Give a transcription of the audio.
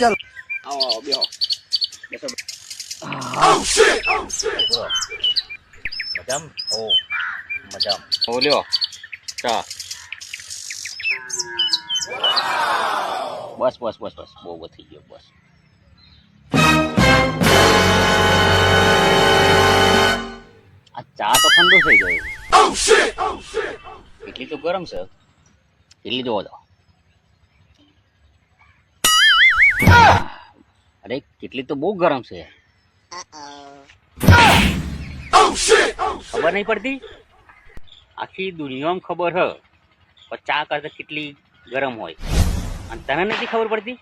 ચાલ આવો આવો બેહો બેસો મજામ ઓ મજામ લ્યો ચા બસ બસ બસ બસ બહુ થઈ ગયો બસ આ ચા તો ઠંડો થઈ ગયો એટલી તો ગરમ છે એટલી જોવો તો અરે કેટલી તો બહુ ગરમ છે ખબર નહીં પડતી આખી દુનિયામાં ખબર હ પણ ચા કરતા કેટલી ગરમ હોય અને તને નથી ખબર પડતી